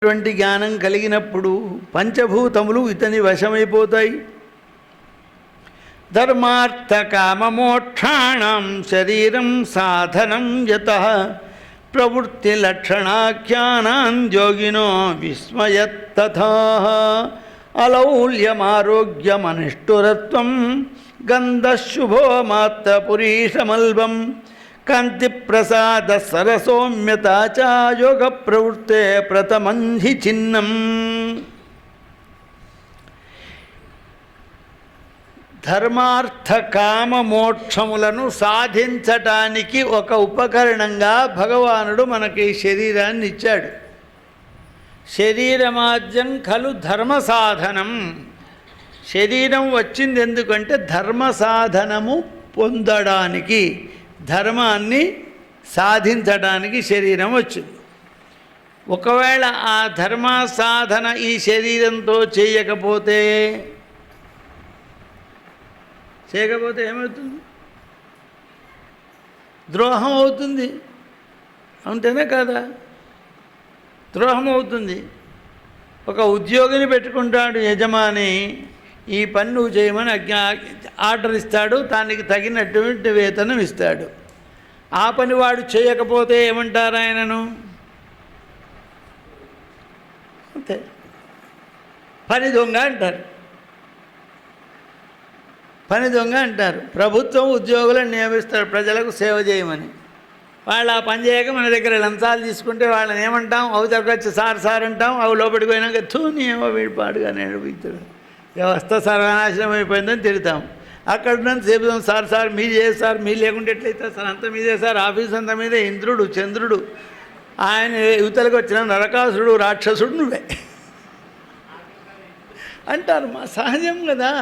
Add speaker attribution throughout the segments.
Speaker 1: అటువంటి జ్ఞానం కలిగినప్పుడు పంచభూతములు ఇతని వశమైపోతాయి. ధర్మార్థ కామమోక్షాణం శరీరం సాధనం యతః ప్రవృత్తి లక్షణాఖ్యానాం యోగినో విస్మయత్తథా అలౌల్యమారోగ్యమనిష్ఠురత్వం గంధశుభో మాత్రపురీషమల్బం కాంతి ప్రసాద సరసౌమ్యత చ యోగ ప్రవృత్తే ప్రథమం హి చిన్నం. ధర్మార్థ కామ మోక్షములను సాధించటానికి ఒక ఉపకరణంగా భగవానుడు మనకి శరీరాన్ని ఇచ్చాడు. శరీరమాద్యం ఖలు ధర్మ సాధనం. శరీరం వచ్చింది ఎందుకంటే ధర్మ సాధనము పొందడానికి, ధర్మాన్ని సాధించడానికి శరీరం వచ్చింది. ఒకవేళ ఆ ధర్మ సాధన ఈ శరీరంతో చేయకపోతే ఏమవుతుంది? ద్రోహం అవుతుంది. అంతేనే కదా, ద్రోహం అవుతుంది. ఒక ఉద్యోగిని పెట్టుకుంటాడు యజమాని, ఈ పని నువ్వు చేయమని ఆర్డర్ ఇస్తాడు, దానికి తగినటువంటి వేతనం ఇస్తాడు. ఆ పని వాడు చేయకపోతే ఏమంటారు ఆయనను? అంతే, పని దొంగ అంటారు. పని దొంగ అంటారు. ప్రభుత్వం ఉద్యోగులను నియమిస్తారు ప్రజలకు సేవ చేయమని. వాళ్ళు ఆ పని చేయక మన దగ్గర లంచాలు తీసుకుంటే వాళ్ళని ఏమంటాం? అవి దగ్గర సార్ అంటాం. అవి లోపలికి పోయినాక నీ ఏమో వీడి పాటుగా నేర్పిస్తాడు, వ్యవస్థ సర్వనాశనం అయిపోయిందని తిడతాం. అక్కడ నుంచి చెబుతాం, సార్ మీరు చేస్తారు, మీరు లేకుంటే ఎట్లయితే సార్, అంతా మీదే సార్, ఆఫీస్ అంతా మీదే, ఇంద్రుడు చంద్రుడు ఆయన యువతలకు వచ్చిన నరకాసురుడు రాక్షసుడు నువ్వే అంటారు. మా సహజం కదా.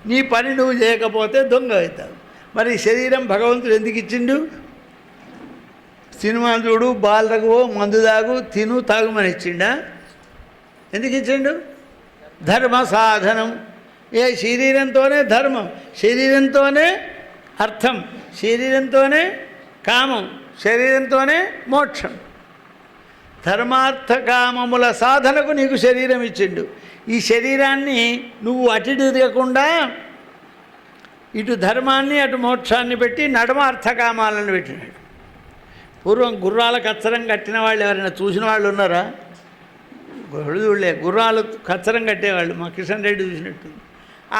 Speaker 1: నీ పని నువ్వు చేయకపోతే దొంగ అవుతావు. మరి శరీరం భగవంతుడు ఎందుకు ఇచ్చిండు? సినిమా చూడు, బాలరఘువో, మందు తాగు, తిను, తాగుమని ఇచ్చిండా? ఎందుకు ఇచ్చిండు? ధర్మ సాధనం. శరీరంతోనే ధర్మం, శరీరంతోనే అర్థం, శరీరంతోనే కామం, శరీరంతోనే మోక్షం. ధర్మార్థ కామముల సాధనకు నీకు శరీరం ఇచ్చిండు. ఈ శరీరాన్ని నువ్వు అటు తిరగకుండా ఇటు ధర్మాన్ని అటు మోక్షాన్ని పెట్టి నడుమ అర్థకామాలను పెట్టినాడు. పూర్వం గుర్రాల కచ్చరం కట్టిన వాళ్ళు ఎవరైనా చూసిన వాళ్ళు ఉన్నారా? చూడలే. గుర్రాలు కచ్చరం కట్టేవాళ్ళు, మా కిషన్ రెడ్డి చూసినట్టు.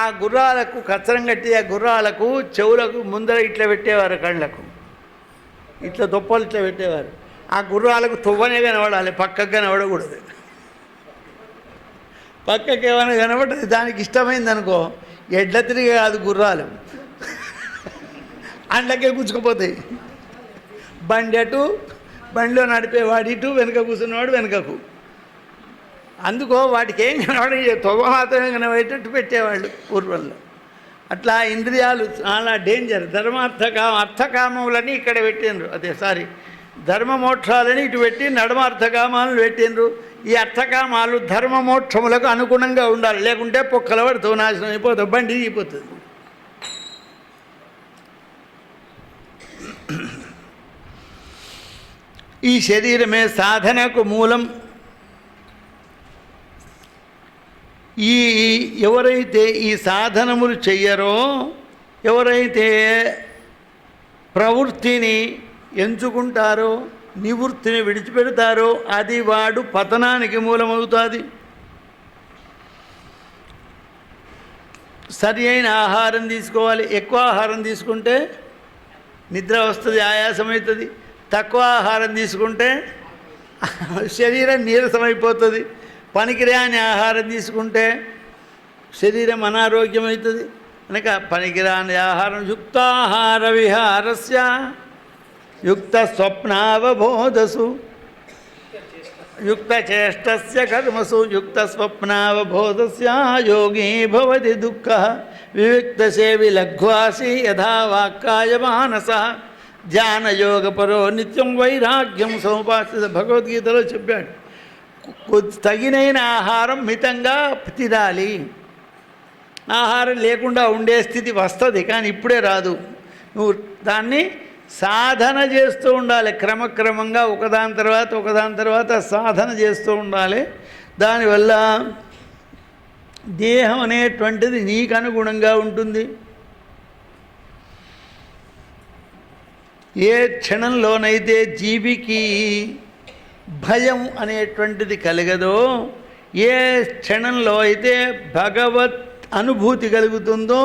Speaker 1: ఆ గుర్రాలకు కచ్చరం కట్టి ఆ గుర్రాలకు చెవులకు ముందర ఇట్లా పెట్టేవారు, కళ్ళకు ఇట్లా దొప్పలు ఇట్లా పెట్టేవారు. ఆ గుర్రాలకు తువ్వనే కనబడాలి, పక్కకు కనబడకూడదు. పక్కకి ఏమైనా కనబడుతుంది, దానికి ఇష్టమైంది అనుకో, ఎడ్ల తిరిగి కాదు గుర్రాలు, అండ్లకే గుచ్చుకుపోతాయి. బండి అటు, బండిలో నడిపేవాడు ఇటు, వెనుక కూర్చున్నవాడు వెనుకకు. అందుకో వాటికి ఏం కనబడి తొవ్వ మాత్రమే కనబడేటట్టు పెట్టేవాళ్ళు పూర్వంలో. అట్లా ఇంద్రియాలు చాలా డేంజర్. అర్థకామములని ఇక్కడ పెట్టిండ్రు, ధర్మమోక్షాలని ఇటు పెట్టి నడుమ అర్థకామాలను పెట్టిండ్రు. ఈ అర్థకామాలు ధర్మమోక్షములకు అనుగుణంగా ఉండాలి, లేకుంటే పొక్కల పడుతూ నాశనం అయిపోతావు, బండి అయిపోతుంది. ఈ శరీరమే సాధనకు మూలం. ఎవరైతే ఈ సాధనములు చెయ్యరో, ఎవరైతే ప్రవృత్తిని ఎంచుకుంటారో, నివృత్తిని విడిచిపెడతారో, అది వాడు పతనానికి మూలమవుతుంది. సరి అయిన ఆహారం తీసుకోవాలి. ఎక్కువ ఆహారం తీసుకుంటే నిద్ర వస్తుంది, ఆయాసం అవుతుంది. తక్కువ ఆహారం తీసుకుంటే శరీరం నీరసమైపోతుంది. పనికిరాని ఆహారం తీసుకుంటే శరీరం అనారోగ్యమవుతుంది. కనుక పనికిరాని ఆహారం, యుక్తాహార విహారస్య యుక్త స్వప్నావబోధసు యుక్త చేష్టస్య కర్మసు యుక్త స్వప్నావబోధస్య యోగీ భవతి దుఃఖ వివిక్త సేవి లఘ్వాసి యథా వాక్కాయ మానస ధ్యానయోగపరో నిత్యం వైరాగ్యం సముపాసిత. భగవద్గీతలో చెప్పాడు, తగినైన ఆహారం మితంగా తినాలి. ఆహారం లేకుండా ఉండే స్థితి వస్తుంది, కానీ ఇప్పుడే రాదు. నువ్వు దాన్ని సాధన చేస్తూ ఉండాలి. క్రమక్రమంగా ఒకదాని తర్వాత సాధన చేస్తూ ఉండాలి. దానివల్ల దేహం అనేటువంటిది నీకు అనుగుణంగా ఉంటుంది. ఏ క్షణంలోనైతే జీవికి భయం అనేటువంటిది కలగదో, ఏ క్షణంలో అయితే భగవత్ అనుభూతి కలుగుతుందో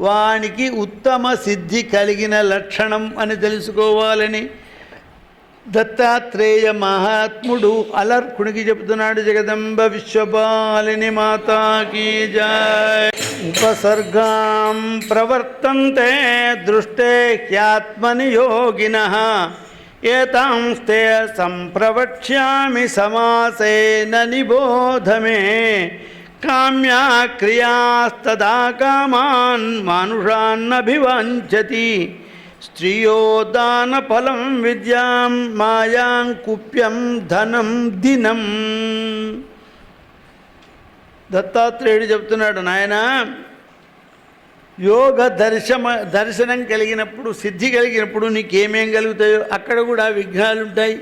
Speaker 1: వానికి ఉత్తమ సిద్ధి కలిగిన లక్షణం అని తెలుసుకోవాలని దత్తాత్రేయ మహాత్ముడు అలర్కునికి చెబుతున్నాడు. జగదంబ విశ్వపాలిని మాతాకి జయ. ఉపసర్గాం ప్రవర్తంతే దృష్టే హ్యాత్మని యోగినః ఏతాంస్తే సంప్రవక్ష్యామి సమాసేన నిబోధమే. కామ్యా క్రియాస్తదా కామాన్ మానుషాన్నభివంచతి. స్త్రియో దానఫలం విద్యాం మాయాం కుప్యం ధనం దినం. దత్తాత్రేయుడు చెప్తున్నాడు, నాయనా యోగ దర్శనం కలిగినప్పుడు, సిద్ధి కలిగినప్పుడు నీకేమేం కలుగుతాయో అక్కడ కూడా విఘ్నాలు ఉంటాయి,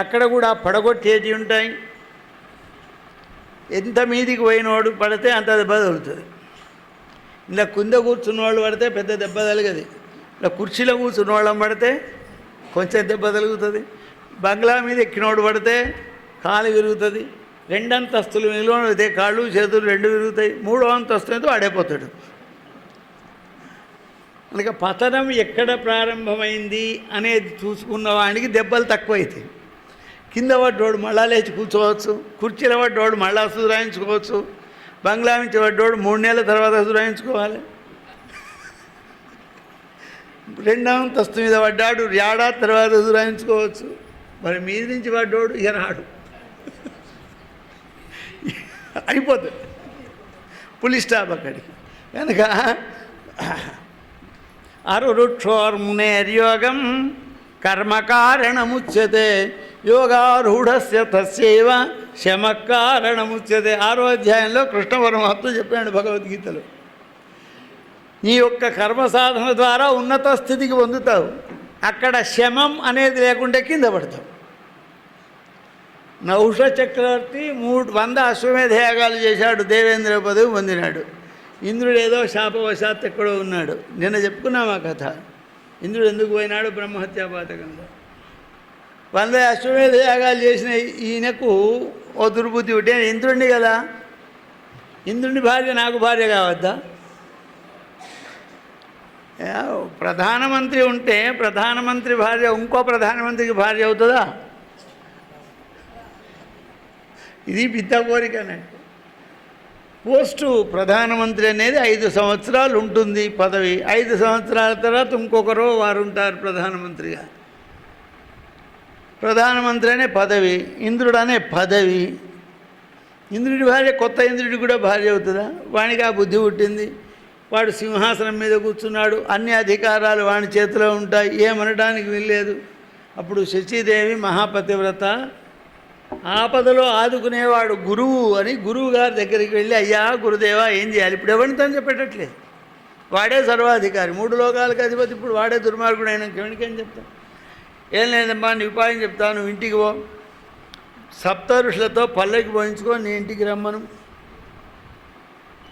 Speaker 1: అక్కడ కూడా పడగొట్టేటి ఉంటాయి. ఎంత మీదికి పోయినవాడు పడితే అంత దెబ్బ తగులుతుంది. ఇలా కింద కూర్చున్న వాళ్ళు పడితే పెద్ద దెబ్బ తగలదు. ఇలా కుర్చీలో కూర్చున్న వాళ్ళం పడితే కొంచెం దెబ్బ తగులుతుంది. బంగ్లా మీద ఎక్కినోడు పడితే కాలు విరుగుతుంది. 2 అంతస్తులు మిగిలితే కాళ్ళు చేతులు 2 విరుగుతాయి. 3వ అంతస్తు అయితే వాడైపోతాడు. అందుకే పతనం ఎక్కడ ప్రారంభమైంది అనేది చూసుకున్న వాడికి దెబ్బలు తక్కువైతాయి. కింద పడ్డోడు మళ్ళా లేచి కూర్చోవచ్చు, కుర్చీలో పడ్డోడు మళ్ళా సురాయించుకోవచ్చు, బంగ్లా నుంచి పడ్డోడు 3 నెలల తర్వాత సురాయించుకోవాలి. 2వ అంతస్తు మీద పడ్డాడు ఏడాది తర్వాత సురాయించుకోవచ్చు. మరి మీద నుంచి పడ్డోడు ఇక రాడు, అయిపోతుంది పులి స్టాప్ అక్కడికి. కనుక అరురుక్షోర్మునేర్యోగం కర్మకారణముచ్యతే యోగారూఢస్య తస్యైవ శమకారణముచ్యతే. 6వ అధ్యాయంలో కృష్ణ పరమాత్మ చెప్పాడు భగవద్గీతలో. నీ యొక్క కర్మ సాధన ద్వారా ఉన్నత స్థితికి పొందుతావు. అక్కడ శమం అనేది లేకుంటే కింద పడతావు. నహుష చక్రవర్తి 100 అశ్వమేధ యాగాలు చేశాడు, దేవేంద్ర పదవి పొందినాడు. ఇంద్రుడు ఏదో శాపవశాత్ ఎక్కడో ఉన్నాడు. నిన్న చెప్పుకున్నాం ఆ కథ. ఇంద్రుడు ఎందుకు పోయినాడు? బ్రహ్మహత్యాపాతకంలో. 100 అశ్వమేధ యాగాలు చేసిన ఈయనకు ఓ దుర్బుద్ధి ఉంటే, ఇంద్రుడిని కదా, ఇంద్రుని భార్య నాకు భార్య కావద్దా? ప్రధానమంత్రి ఉంటే ప్రధానమంత్రి భార్య ఇంకో ప్రధానమంత్రికి భార్య అవుతుందా? ఇది పెద్ద కోరిక అన్నట్టు. పోస్టు ప్రధానమంత్రి అనేది 5 సంవత్సరాలు ఉంటుంది పదవి. 5 సంవత్సరాల తర్వాత ఇంకొకరు వారు ఉంటారు ప్రధానమంత్రిగా. ప్రధానమంత్రి అనే పదవి, ఇంద్రుడు అనే పదవి. ఇంద్రుడి భార్య కొత్త ఇంద్రుడి కూడా భార్య అవుతుందా? వానికి ఆ బుద్ధి పుట్టింది, వాడు సింహాసనం మీద కూర్చున్నాడు, అన్ని అధికారాలు వాని చేతిలో ఉంటాయి, ఏమనడానికి వీల్లేదు. అప్పుడు శచీదేవి మహాపతివ్రత, ఆపదలో ఆదుకునేవాడు గురువు అని గురువు గారి దగ్గరికి వెళ్ళి, అయ్యా గురుదేవా ఏం చేయాలి? ఇప్పుడు ఎవరిని తను చెప్పేటట్లేదు, వాడే సర్వాధికారి, 3 లోకాలకు అధిపతి. ఇప్పుడు వాడే దుర్మార్గుడు అయినాక ఎవరికేం చెప్తాను? ఏం లేదమ్మా, నీ ఉపాయం చెప్తాను, నువ్వు ఇంటికి పో, సప్తఋషులతో పల్లకి పోయించుకో, నీ ఇంటికి రమ్మను.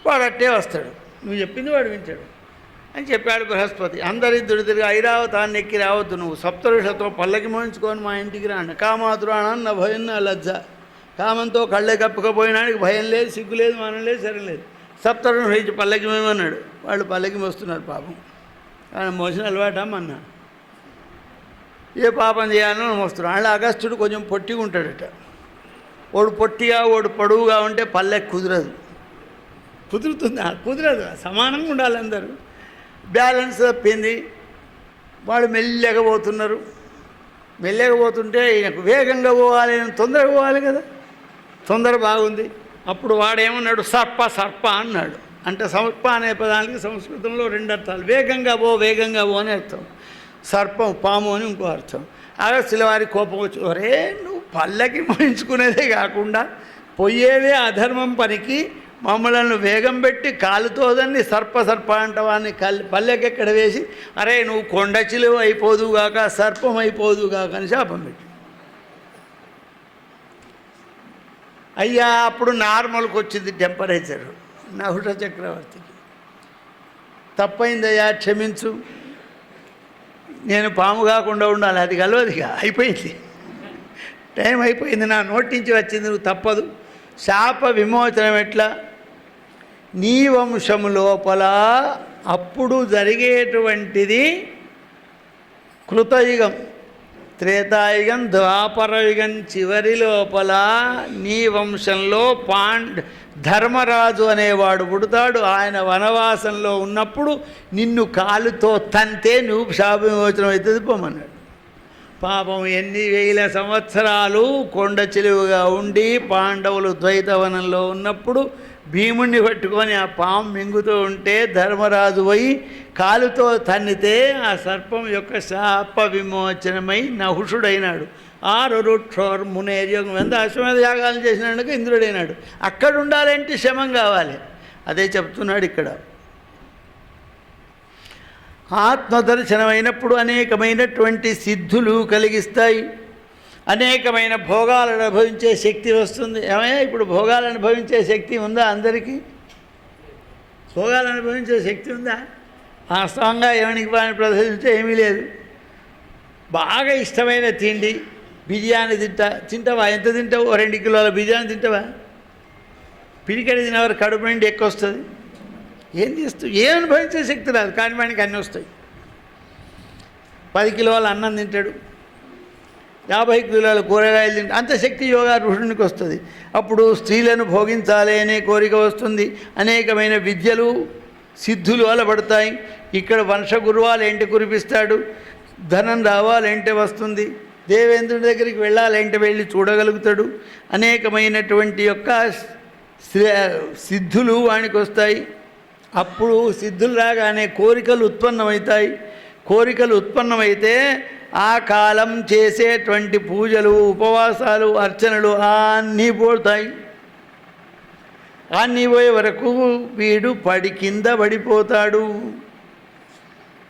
Speaker 1: వాడు అట్టే వస్తాడు, నువ్వు చెప్పింది వాడు వింటాడు అని చెప్పాడు బృహస్పతి. అందరిద్దరు తిరిగి ఐరావతాన్ని ఎక్కి రావద్దు, నువ్వు సప్తఋషులతో పల్లకి మోయించుకొని మా ఇంటికి రాండి. కామాతురాణం నా భయం నా లజ్జ. కామంతో కళ్ళే కప్పుకపోయినాడికి భయం లేదు, సిగ్గు లేదు, మానం లేదు, సరే లేదు. సప్తఋషులు ఇచ్చి పల్లకి మోయమన్నాడు. వాళ్ళు పల్లకి మోస్తున్నారు పాపం. ఆయన మోసిన అలవాటమ్మన్నా, ఏ పాపం చేయాలో మోస్తున్నాడు. వాళ్ళు అగస్త్యుడు కొంచెం పొట్టిగా ఉంటాడట. వాడు పొట్టిగా వాడు పొడవుగా ఉంటే పల్లెకి కుదరదు. కుదురుతుందా? కుదరదు. సమానంగా ఉండాలి అందరూ. బ్యాలెన్స్ తప్పింది. వాడు మెల్లగా పోతున్నారు. మెల్లగా పోతుంటే ఈయనకు వేగంగా పోవాలి, తొందరగా పోవాలి కదా, తొందర బాగుంది. అప్పుడు వాడేమన్నాడు? సర్ప సర్ప అన్నాడు. అంటే సర్ప అనే పదానికి సంస్కృతంలో 2 అర్థాలు, వేగంగా పో, వేగంగా పో అని అర్థం, సర్పం పాము అని ఇంకో అర్థం. అగస్త్యుల వారి కోపం వచ్చి, ఒరే నువ్వు పల్లకి మోయించుకునేదే కాకుండా పోయేదే అధర్మం పనికి మమ్మల్ని వేగం పెట్టి కాలుతోదని సర్ప సర్ప అంటవాన్ని పల్లెకెక్కడ వేసి, అరే నువ్వు కొండ చిలువ అయిపోదుగాక, సర్పం అయిపోదుగాక అని శాపం పెట్టి. అయ్యా అప్పుడు నార్మల్కి వచ్చింది టెంపరేచరు నహుష చక్రవర్తికి. తప్పైందయ్యా క్షమించు, నేను పాము కాకుండా ఉండాలి, అది కలవదిగా, అయిపోయింది, టైం అయిపోయింది, నా నోటి నుంచి వచ్చింది, నువ్వు తప్పదు. శాప విమోచనం ఎట్లా? నీ వంశము లోపల అప్పుడు జరిగేటువంటిది కృతయుగం, త్రేతాయుగం, ద్వాపరయుగం చివరి లోపల నీ వంశంలో ధర్మరాజు అనేవాడు పుడతాడు. ఆయన వనవాసంలో ఉన్నప్పుడు నిన్ను కాలుతో తంతే నువ్వు శాప విమోచనం అవుతుంది పోమన్నాడు. పాపం ఎన్ని వేల సంవత్సరాలు కొండ చిలువుగా ఉండి పాండవులు ద్వైతవనంలో ఉన్నప్పుడు భీముణ్ణి పట్టుకొని ఆ పాము మింగుతూ ఉంటే ధర్మరాజు పోయి కాలుతో తన్నితే ఆ సర్పం యొక్క శాప విమోచనమై నహుషుడైనాడు. ఆరురుక్షోర్ మునేర్యోగం ఎంత అశ్వమేధ యాగాలు చేసినందుకు ఇంద్రుడైనాడు. అక్కడ ఉండాలంటే శమం కావాలి. అదే చెప్తున్నాడు ఇక్కడ. ఆత్మదర్శనం అయినప్పుడు అనేకమైనటువంటి సిద్ధులు కలిగిస్తాయి, అనేకమైన భోగాలను అనుభవించే శక్తి వస్తుంది. ఏమయ్యా ఇప్పుడు భోగాలు అనుభవించే శక్తి ఉందా అందరికీ? భోగాలు అనుభవించే శక్తి ఉందా? వాస్తవంగా ఎవరికి వాడిని ప్రదర్శించే ఏమీ లేదు. బాగా ఇష్టమైన తిండి బిర్యానీ తింటావా? ఎంత తింటావు? 2 కిలోల బిర్యానీ తింటావా? పిడికడి తినవారు కడుపు నుండి ఎక్కువ వస్తుంది. ఏం చేస్తూ ఏం అనుభవించే శక్తి రాదు, కానీ వాడికి అన్నీ వస్తాయి. 10 కిలోల అన్నం తింటాడు, 50 కిలోల కూరగాయలు తింటాడు, అంత శక్తి యోగా ఋషునికి వస్తుంది. అప్పుడు స్త్రీలను భోగించాలి అనే కోరిక వస్తుంది. అనేకమైన విద్యలు సిద్ధులు అలబడతాయి. ఇక్కడ వంశగురువాలు ఏంటి కురిపిస్తాడు, ధనం రావాలంటే వస్తుంది, దేవేంద్రుడి దగ్గరికి వెళ్ళాలంటే వెళ్ళి చూడగలుగుతాడు. అనేకమైనటువంటి యొక్క సిద్ధులు వానికి వస్తాయి. అప్పుడు సిద్ధులు రాగానే కోరికలు ఉత్పన్నమవుతాయి. కోరికలు ఉత్పన్నమైతే ఆ కాలం చేసేటువంటి పూజలు, ఉపవాసాలు, అర్చనలు అన్నీ పోతాయి. అన్నీ పోయే వరకు వీడు కింద పడిపోతాడు.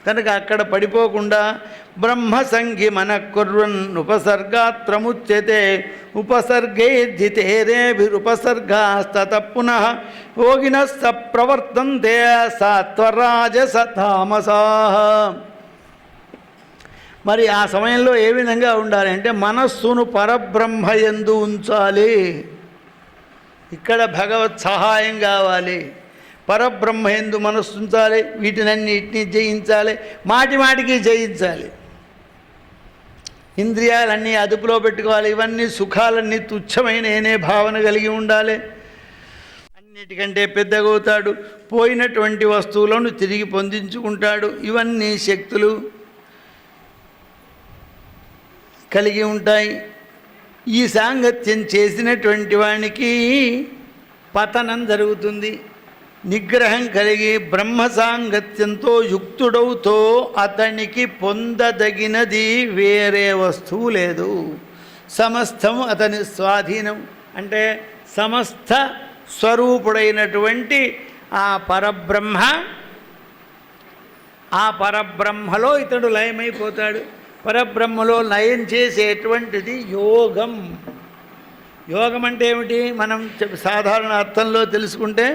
Speaker 1: కనుక అక్కడ పడిపోకుండా బ్రహ్మసంగి మన కుర్వన్ ఉపసర్గాత్రముచ్యతే ఉపసర్గేర్జితేరేభిరుపసర్గాస్తత పునః యోగిన స ప్రవర్తంతే సాత్వరాజస తామసాః. మరి ఆ సమయంలో ఏ విధంగా ఉండాలి అంటే మనస్సును పరబ్రహ్మయందు ఉంచాలి. ఇక్కడ భగవత్ సహాయం కావాలి. పరబ్రహ్మయందు మనస్సు ఉంచాలి. వీటినన్నిటినీ జయించాలి, మాటి మాటికి జయించాలి. ఇంద్రియాలన్నీ అదుపులో పెట్టుకోవాలి. ఇవన్నీ సుఖాలన్నీ తుచ్చమైననే భావన కలిగి ఉండాలి. అన్నిటికంటే పెద్దగవుతాడు. పోయినటువంటి వస్తువులను తిరిగి పొందించుకుంటాడు. ఇవన్నీ శక్తులు కలిగి ఉంటాయి. ఈ సాంగత్యం చేసినటువంటి వానికి పతనం జరుగుతుంది. నిగ్రహం కలిగి బ్రహ్మ సాంగత్యంతో యుక్తుడవుతో అతనికి పొందదగినది వేరే వస్తువు లేదు. సమస్తం అతని స్వాధీనం. అంటే సమస్త స్వరూపుడైనటువంటి ఆ పరబ్రహ్మలో ఇతడు లయమైపోతాడు. పరబ్రహ్మలో లయం చేసేటువంటిది యోగం. యోగం అంటే ఏమిటి? మనం సాధారణ అర్థంలో తెలుసుకుంటే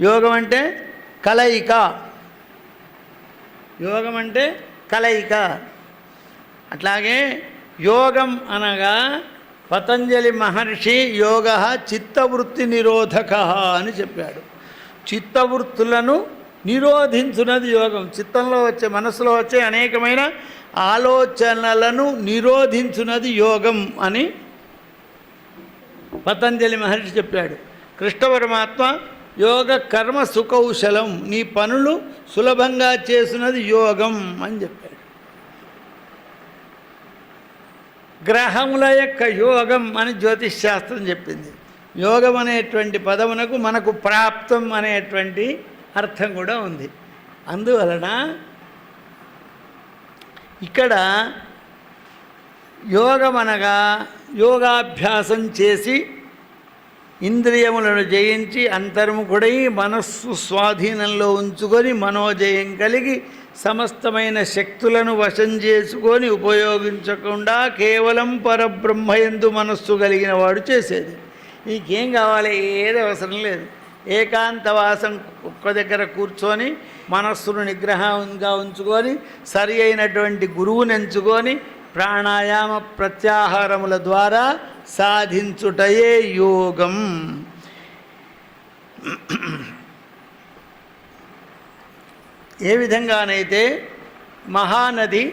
Speaker 1: యోగం అంటే కలయిక. యోగం అంటే కలయిక. అట్లాగే యోగం అనగా పతంజలి మహర్షి యోగ చిత్తవృత్తి నిరోధక అని చెప్పాడు. చిత్తవృత్తులను నిరోధించున్నది యోగం. చిత్తంలో వచ్చే, మనసులో వచ్చే అనేకమైన ఆలోచనలను నిరోధించున్నది యోగం అని పతంజలి మహర్షి చెప్పాడు. కృష్ణ పరమాత్మ యోగ కర్మ సుకౌశలం, నీ పనులు సులభంగా చేసినది యోగం అని చెప్పాడు. గ్రహముల యొక్క యోగం అని జ్యోతిష్ శాస్త్రం చెప్పింది. యోగం అనేటువంటి పదమునకు మనకు ప్రాప్తం అనేటువంటి అర్థం కూడా ఉంది. అందువలన ఇక్కడ యోగం అనగా యోగాభ్యాసం చేసి ఇంద్రియములను జయించి అంతర్ముఖుడై మనస్సు స్వాధీనంలో ఉంచుకొని మనోజయం కలిగి సమస్తమైన శక్తులను వశం చేసుకొని ఉపయోగించకుండా కేవలం పరబ్రహ్మయందు మనస్సు కలిగిన వాడు చేసేది. నీకేం కావాలి, ఏది అవసరం లేదు. ఏకాంతవాసం ఒక్క దగ్గర కూర్చొని మనస్సును నిగ్రహంగా ఉంచుకొని సరి అయినటువంటి గురువుని ఎంచుకొని ప్రాణాయామ ప్రత్యాహారముల ద్వారా సాధించుటయే యోగం. ఏ విధంగానైతే మహానది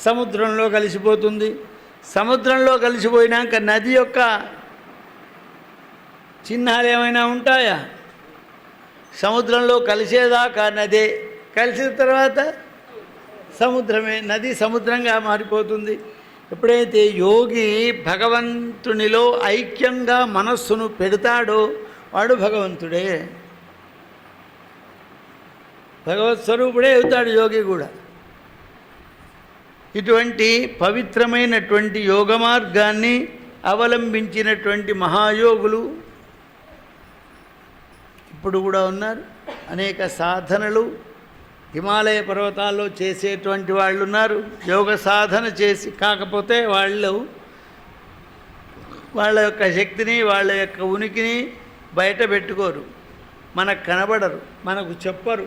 Speaker 1: సముద్రంలో కలిసిపోతుంది, సముద్రంలో కలిసిపోయినాక నది యొక్క చిహ్నాలు ఏమైనా ఉంటాయా? సముద్రంలో కలిసేదాకా నదే, కలిసిన తర్వాత సముద్రమే, నది సముద్రంగా మారిపోతుంది. ఎప్పుడైతే యోగి భగవంతునిలో ఐక్యంగా మనస్సును పెడతాడో వాడు భగవంతుడే, భగవత్ స్వరూపుడే అవుతాడు యోగి కూడా. ఇటువంటి పవిత్రమైనటువంటి యోగ మార్గాన్ని అవలంబించినటువంటి మహాయోగులు ఇప్పుడు కూడా ఉన్నారు. అనేక సాధనలు హిమాలయ పర్వతాల్లో చేసేటువంటి వాళ్ళు ఉన్నారు. యోగ సాధన చేసి కాకపోతే వాళ్ళ యొక్క శక్తిని, వాళ్ళ యొక్క ఉనికిని బయట పెట్టుకోరు, మనకు కనబడరు, మనకు చెప్పరు.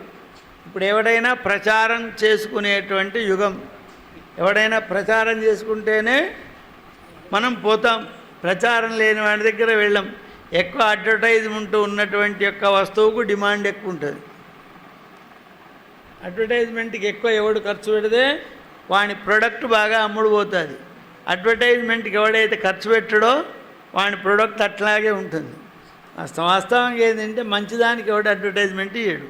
Speaker 1: ఇప్పుడు ఎవడైనా ప్రచారం చేసుకునేటువంటి యుగం. ఎవడైనా ప్రచారం చేసుకుంటేనే మనం పోతాం, ప్రచారం లేని వాడి దగ్గర వెళ్ళాం. ఎక్కువ అడ్వర్టైజ్మెంట్ ఉన్నటువంటి యొక్క వస్తువుకు డిమాండ్ ఎక్కువ ఉంటుంది. అడ్వర్టైజ్మెంట్కి ఎక్కువ ఎవడు ఖర్చు పెడితే వాని ప్రొడక్ట్ బాగా అమ్ముడు పోతుంది. అడ్వర్టైజ్మెంట్కి ఎవడైతే ఖర్చు పెట్టడో వాని ప్రొడక్ట్ అట్లాగే ఉంటుంది. వాస్తవంగా ఏంటంటే మంచిదానికి ఎవడు అడ్వర్టైజ్మెంట్ ఇయ్యడు,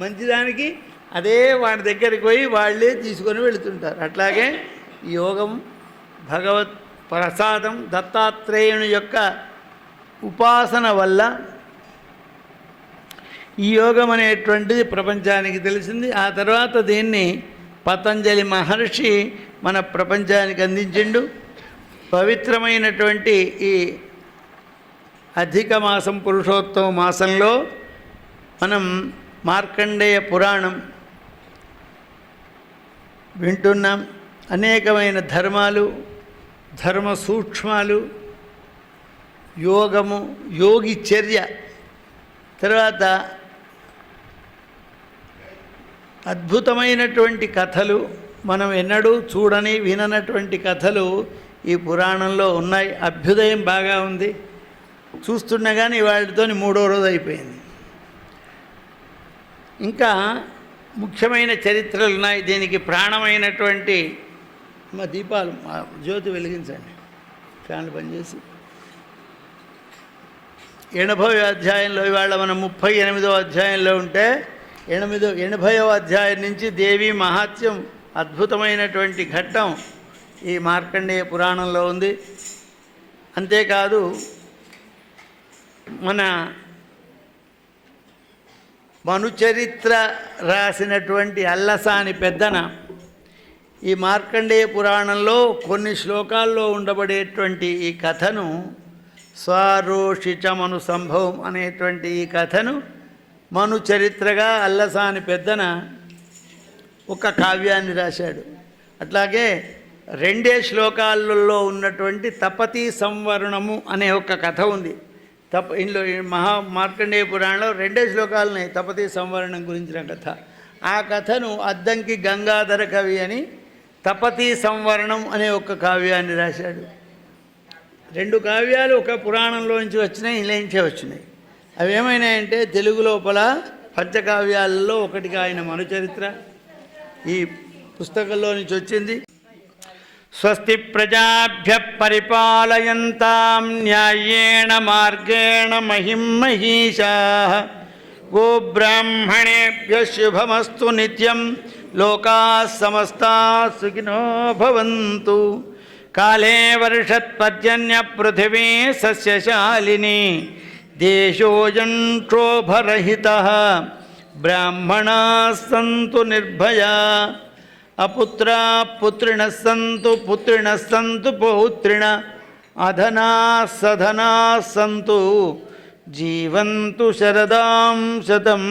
Speaker 1: మంచిదానికి అదే వాడి దగ్గరికి పోయి వాళ్ళే తీసుకొని వెళుతుంటారు. అట్లాగే యోగం భగవత్ ప్రసాదం దత్తాత్రేయుని యొక్క ఉపాసన వల్ల ఈ యోగం అనేటువంటిది ప్రపంచానికి తెలిసింది. ఆ తర్వాత దీన్ని పతంజలి మహర్షి మన ప్రపంచానికి అందించిండు. పవిత్రమైనటువంటి ఈ అధిక మాసం పురుషోత్తమ మాసంలో మనం మార్కండేయ పురాణం వింటున్నాం. అనేకమైన ధర్మాలు, ధర్మ సూక్ష్మాలు, యోగము, యోగి చర్య, తర్వాత అద్భుతమైనటువంటి కథలు, మనం ఎన్నడూ చూడని విననటువంటి కథలు ఈ పురాణంలో ఉన్నాయి. అభ్యుదయం బాగా ఉంది. చూస్తున్నా కానీ వాటితో 3వ రోజు అయిపోయింది. ఇంకా ముఖ్యమైన చరిత్రలు ఉన్నాయి. దీనికి ప్రాణమైనటువంటి మా దీపాలు, మా జ్యోతి వెలిగించండి, ఫ్యాన్లు పనిచేసి. 80వ అధ్యాయంలో ఇవాళ మనం 38వ అధ్యాయంలో ఉంటే 80వ అధ్యాయం నుంచి దేవి మహాత్యం అద్భుతమైనటువంటి ఘట్టం ఈ మార్కండేయ పురాణంలో ఉంది. అంతేకాదు మన మనుచరిత్ర రాసినటువంటి అల్లసాని పెద్దన ఈ మార్కండేయ పురాణంలో కొన్ని శ్లోకాల్లో ఉండబడేటువంటి ఈ కథను స్వారోషిచమను సంభవం అనేటువంటి ఈ కథను మను చరిత్రగా అల్లసాని పెద్దన ఒక కావ్యాన్ని రాశాడు. అట్లాగే 2 శ్లోకాలలో ఉన్నటువంటి తపతీ సంవరణము అనే ఒక కథ ఉంది. ఇందులో మార్కండేయ పురాణంలో 2 శ్లోకాలున్నాయి తపతీ సంవరణం గురించిన కథ. ఆ కథను అద్దంకి గంగాధర కవి అని తపతీ సంవరణం అనే ఒక కావ్యాన్ని రాశాడు. 2 కావ్యాలు ఒక పురాణంలో నుంచి వచ్చినాయి, ఇలా నుంచే వచ్చినాయి. అవి ఏమైనాయంటే తెలుగు లోపల పంచకావ్యాలలో ఒకటిగా ఆయన మనుచరిత్ర ఈ పుస్తకంలో నుంచి వచ్చింది. స్వస్తి ప్రజాభ్య పరిపాలయంతాం న్యాయేణ మార్గేణ మహిం మహీషాః గోబ్రాహ్మణేభ్య శుభమస్తు నిత్యం లోకాః సమస్తాః సుఖినో భవంతు. కాలే వర్షత్పర్జన్య పృథివీ సస్యశాలిని దేశోऽयं క్షోభరహితః బ్రాహ్మణాः సంతు నిర్భయా అపుత్రా పుత్రిణः సంతు పుత్రిణः సంతు పౌత్రిణः అధనాः సధనాः సంతు జీవంతు శరదాం శతం.